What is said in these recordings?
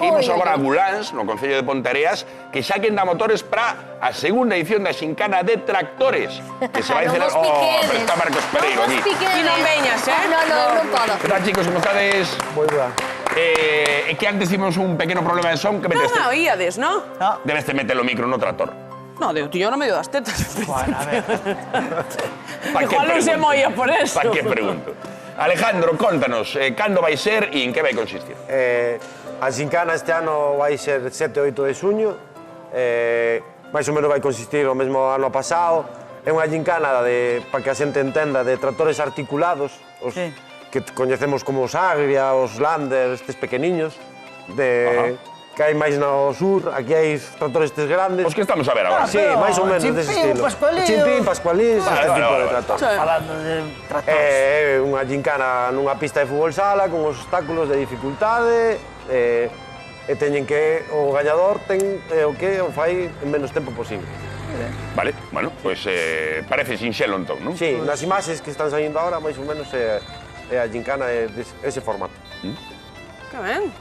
Imos agora a Gulans, no Concello de Ponteareas, que xa quenda motores para a segunda edición da xincana de tractores, que se vai celebrar... Pero está Marcos Pereiro aquí. E non veñas, Non podo. Que tal, chicos, como estades? Moi ben. É que antes tivemos un pequeno problema de son que Non meteste... a oíades, non? Debes te meter o micro no tractor. No, o tío no medio das tetas. Bueno, a ver. Igual non se moía por eso. Pa que pregunto? Alejandro, contanos, cando vai ser e en que vai consistir? A xincana este ano vai ser 7 e 8 de xuño. Mais ou menos vai consistir o mesmo ano pasado. É unha xincana, para que a xente entenda, de tractores articulados, os que coñecemos como os Agria, os Lander, estes pequeniños, que hai máis no sur. Aquí hai tractores estes grandes. Os que estamos a ver agora. Sí, máis ou menos dese estilo. Chimpín, Pascualín, este tipo de tractores. Falando de tractores. É unha gincana nunha pista de fútbol sala con os obstáculos de dificultade e teñen que o gañador ten o que o fai en menos tempo posible. Vale, bueno, pois parece sinxelo entón, non? Sí, nas imaxes que están saindo agora, máis ou menos é a gincana ese formato. Que ben.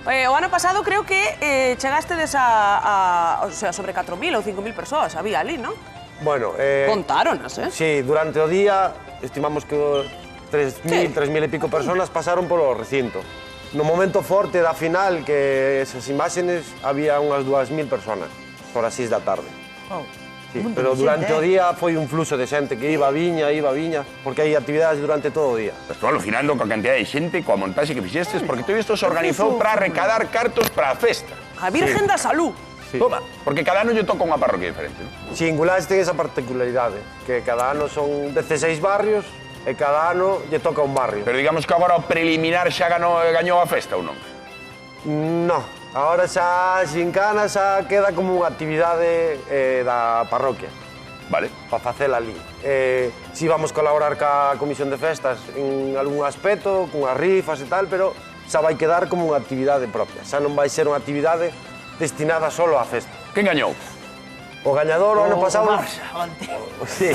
O ano pasado creo que chegastedes o sea, sobre 4.000 ou 5.000 persoas había ali, non? Bueno, Contáronas, sí, durante o día estimamos que 3.000 e pico personas pasaron polo recinto. No momento forte da final, que esas imágenes, había unhas 2.000 personas, por as 6 da tarde. Sí, pero durante o día foi un fluxo de xente que iba, viña, porque hai actividades durante todo o día. Estou alucinando coa cantidad de xente, coa montaxe que fixestes, porque todo isto se organizou para recadar cartos para a festa. A Virgen da Salud. Sí. Toma, porque cada ano lle toca unha parroquia diferente, non? Xingulás ten esa particularidade, que cada ano son 16 barrios e cada ano lle toca un barrio. Pero digamos que agora o preliminar xa gañou a festa ou non? No, agora xa a xincana xa queda como unha actividade da parroquia. Vale. Para facela ali. Si vamos colaborar ca Comisión de Festas en algún aspecto, con as rifas e tal, pero xa vai quedar como unha actividade propia. Xa non vai ser unha actividade destinada solo á festa. Quen gañou? O gañador o ano pasado... Sí.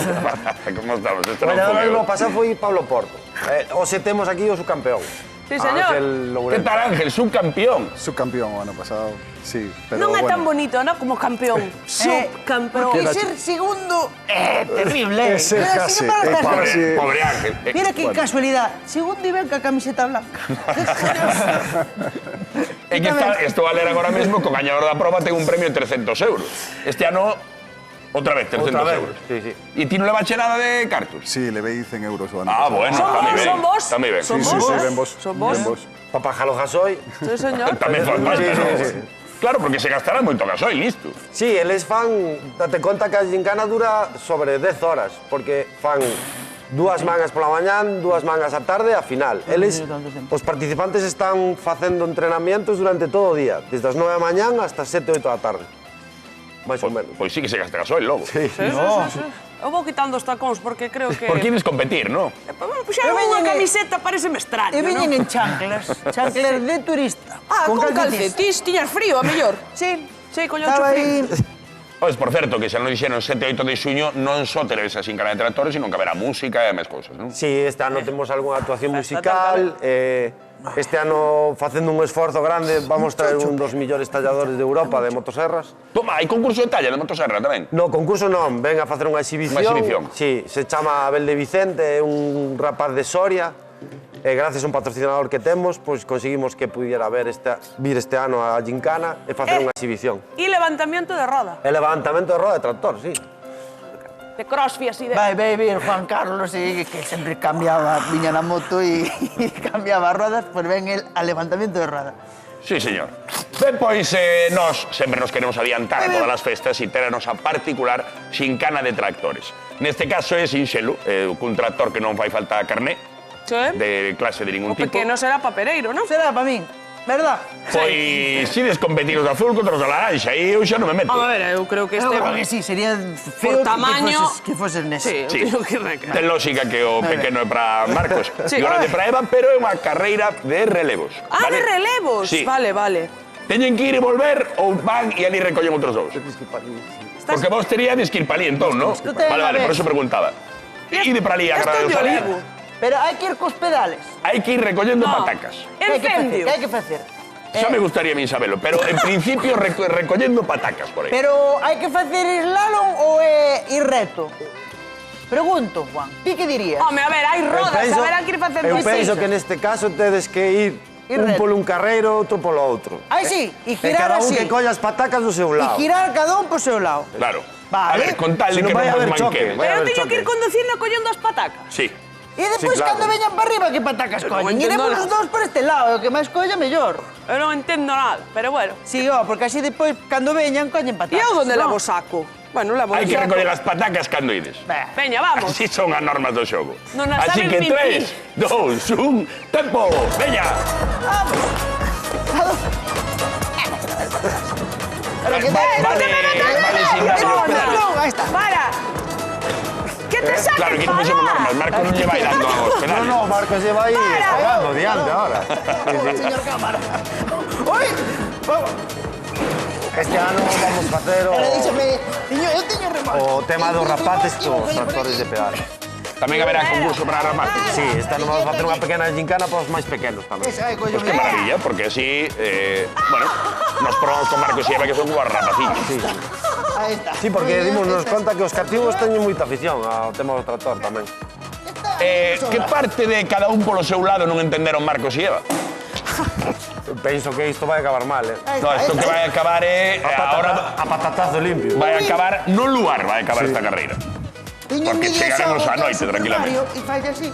Como estamos? O gañador o ano pasado foi Pablo Porto. Hoxe temos aquí o subcampeón. Sí, señor. Que tal, Ángel? Subcampeón. Subcampeón o ano pasado, sí. Pero Non é bueno. tan bonito, non? Como campeón. Subcampeón. Porque ser segundo é terrible. Ese Pero, casi, sin embargo, estás casi. Pobre Ángel. Mira qué casualidad. Segundo y ven ca camiseta blanca. É que estou a ler agora mesmo que o gañador da proba ten un premio de 300 euros. Este ano, outra vez, 300 euros. Sí. E ti non levache nada de cartos? Sí, levei 100 euros o ano Ah, pasado. bueno, Son está moi vos, ben. son vos. Está moi ben. Son Sí, vos. sí, ben vos. Son vos. Ben vos. Papá Jalo Gasoy. Sí, señor. Tamén faz falta, Sí, non? sí. Claro, porque se gastará moito gasoil, listo. Sí, eles fan, date conta que a gincana dura sobre 10 horas, porque fan 2 mangas pola mañán, 2 mangas á tarde, a final. Eles, os participantes están facendo entrenamientos durante todo o día, desde as 9 da mañán hasta as 7 ou 8 da tarde. Mais ou menos. Pois sí que se gasta gasoil logo. Sí. Sí. Eu vou quitando os tacóns porque creo que... Por queres competir, non? Puxar unha camiseta pareceme extraño, E veñen non? en chanclas. Chanclas de turista. Con calcetís. Tiñas frío, a mellor. Sí. Sí, coño, Estaba frío. aí... Pois, por certo, que xa non dixeron 7 e 8 de xuño non só teredes a xincana de tractores, sino que haberá música e máis cousas, non? Sí, este ano temos algunha actuación musical. Este ano, facendo un esforzo grande, vamos traer un dos millores talladores de Europa de motosserras. Toma, hai concurso de talla de motosserra tamén? No, concurso non, ven a facer unha exhibición. Unha exhibición. Sí, se chama Abel de Vicente, é un rapaz de Soria. E gracias a un patrocinador que temos, pois conseguimos que pudiera vir este ano a gincana e facer unha exhibición. E levantamiento de roda. E levantamento de roda de tractor, sí. De crossfit así de... Vai vir Juan Carlos que sempre cambiaba, viña na moto e cambiaba rodas, pois ven el al levantamiento de roda. Sí, señor. Ben, pois, nós sempre nos queremos adiantar a todas as festas e ter a nosa particular xincana de tractores. Neste caso é sinxelo, cun tractor que non fai falta carné, Sí. de clase de ningún tipo. Porque non será papereiro, non? Será para min, verdad? Pois, si descompetir os de azul contra os de laranxa, e eu xa non me meto. A ver, eu creo que Eu este... creo que sí, sería feo Por tamaño... que foses nese. Sí, eu creo que Ten lógica que o pequeno é para Marcos Sí. e o grande para Eva, pero é unha carreira de relevos. Ah, vale? de relevos. Sí. Vale, vale. Teñen que ir e volver ou van e ali recollen outros dous? Porque vos teríades que ir para ali entón, non? Eu teño Vale, a por ver. eso preguntaba. Ide para ali a Esto Grada é de de Salí. Olevo. Pero hai que ir cos pedales. Hai que ir recollendo No. patacas. Que hai que facer? Encendio. Que hai que facer? Xa me gustaría a mí sabelo, pero en principio recollendo patacas por aí. Pero hai que facer slalom ou é ir reto? Pregunto, Juan, ti que dirías? Home, a ver, hai rodas, a ver, hai que ir facendo Eu así. penso que neste caso tedes que ir un reto. polo un carreiro, outro polo outro. Ai, sí, e E girar cada un así. que colla as patacas do seu E lado. girar cada un por seu lado. Claro. Vale. A ver, con tal de Si non que vai non nos haber choque, manquemos. vai Pero eu haber teño que ir choque. conducindo collendo as patacas. Sí. E despois, claro. cando veñan para arriba, que patacas collen? entendo Iremos nada. os dous por este lado, e o que máis colla, mellor. Eu non entendo nada, pero bueno. Sí, porque así despois, cando veñan, collen E patacas. eu onde No. levo o saco? Bueno, levo Hai o que saco. recoller as patacas cando ides. Ben. Veña, vamos. Así son as normas do xogo. Non as Así saben que fin, 3, 2, 1, tempo. Veña. Pero que Vale, sin darlle os pedales. No, ahí está. Para. Que te saques, Claro, aquí non puxemos normas. Marco non lle vai dando aos No, pedales. no, Marcos lleva aí jugando diante ahora. Señor cámara. Oi! Vamos. Este ano vamos facer Pero díxome, eu teño remate. o tema dos rapaces cos tractores de pedal. Tamén haberá concurso para rapaces. Sí, este ano vamos facer unha pequena gincana para os máis pequenos tamén. Esa é Pues qué maravilla, porque así, bueno, nos probamos con Marcos y Eva que son como rapacillos. Sí, Aí está. sí, porque dimosnos conta que os cativos teñen moita afición ao tema do tractor tamén. Que parte de cada un polo seu lado non entenderon Marcos y Eva? Eu penso que isto vai acabar mal, No, isto que vai acabar é, ahora a patatazo limpio. vai acabar no lugar, vai acabar esta carreira. Tiño Porque chegaremos á noite, tranquilamente. E fai así.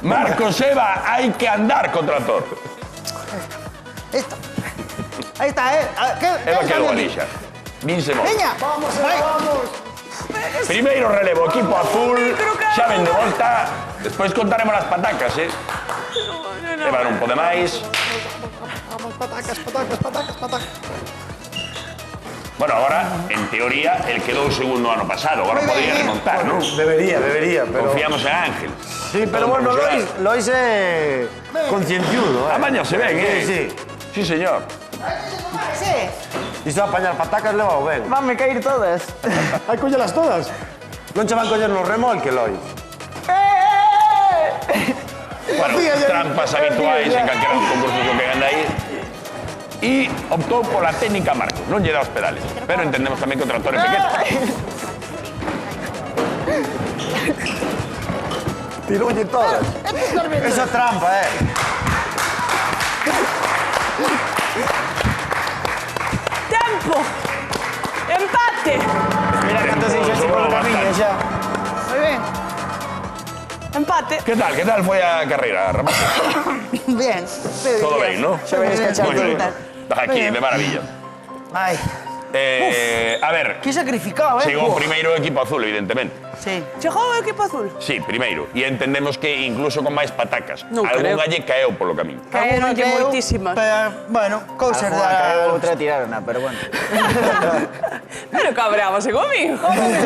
Marcos y Eva, hai que andar con tractor. Esto. Aí está, Eva quedou ali xa. Nin se move. Veña. Vamos, vamos. Primeiro relevo, equipo azul, xa ven de volta. Despois contaremos as patacas, Eva non pode máis. Vamos, patacas, patacas, patacas, patacas. Bueno, ahora, en teoría, el quedou segundo ano pasado. Agora podría remontar, non? Debería, pero... Confiamos en Ángel. Sí, pero bueno, Lois é concienciudo, Amaña se ven, Sí, Sí, señor. Sí. Isto a apañar patacas leva o ben. Vanme caer todas. Hai collelas todas. Non che van coller no remolque, Lois. Bueno, trampas habituais en calquera dos concursos que anda aí. E optou pola técnica Marcos. Non lle dá os pedales. Pero entendemos tamén que o tractor é pequeno. Tiroulle todas. Esa trampa, Tempo. Empate. Mira cantas deixaste polo camiño xa. Moi ben. Empate. Que tal foi a carreira, rapaz? Bien. Todo ben, non? Xa venes Moi ben. cachando. Aquí, de maravilla. Ai, A ver, que sacrificado, chegou primeiro o equipo azul, evidentemente. Sí. Chegou o equipo azul. Sí, primeiro. E entendemos que incluso con máis patacas. Non creo. Algunha lle caeu polo camiño. Caeron lle Caeu, moitísimas. pero, bueno, cousas da... Outra tirarona, pero bueno. Pero cabreábase comigo. Home,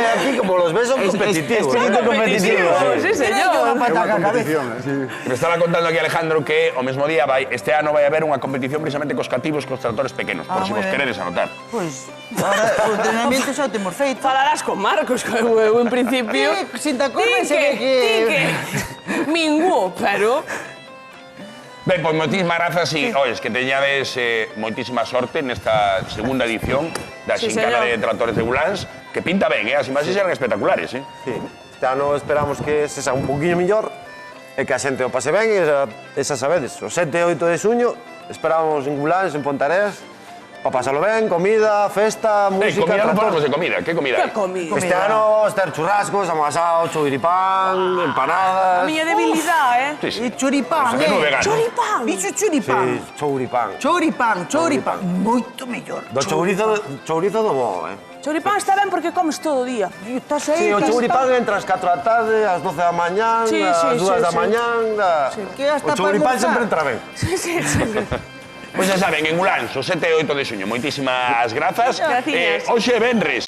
aquí como los ves son competitivos. espíritu competitivo. Sí, Unha señor. pataca a cabeza. Competición, sí. Me estaba contando aquí Alejandro que o mesmo día este ano vai haber unha competición precisamente cos cativos cos tractores pequenos, por Ah, si moi vos ben. queredes anotar. Pois, ahora o entrenamiento xa o temos feito. Falarás con Marcos, que eu en principio... Sin te acordes, se ve que... Mingú, pero... Ben, pois moitísimas grazas e, ois, que teñades moitísima sorte nesta segunda edición da Sí, Xincana señor. de Tractores de Bulans, que pinta ben, as imaxes eran espectaculares, Sí, este ano esperamos que se xa un poquinho mellor e que a xente o pase ben e esa sabedes, o 7 e 8 de xuño esperamos en Gulans, en Pontareas, para pasalo ben, comida, festa, música, comida non tractor. falamos de comida, que comida hai? Que comida. Este ano vamos ter churrascos, amasado, chouripán, A empanadas... miña debilidade, Sí, sí. E churipán, Que non vegano. Choripán. Bicho churipán. Sí, chouripán. Choripán. Moito mellor. Do chourizo do bo, Choripán está ben porque comes todo o día. E estás aí... Sí, o estás- chouripán entra ás 4 da tarde, ás 12 da mañán, Sí, ás sí, 2 sí, da sí. mañán... Que hasta O para chouripán sempre entra ben. Sí, sí, sí. Pois xa saben, en Gulans, o 7 e 8 de xuño, moitísimas grazas. Graciñas. Hoxe é venres,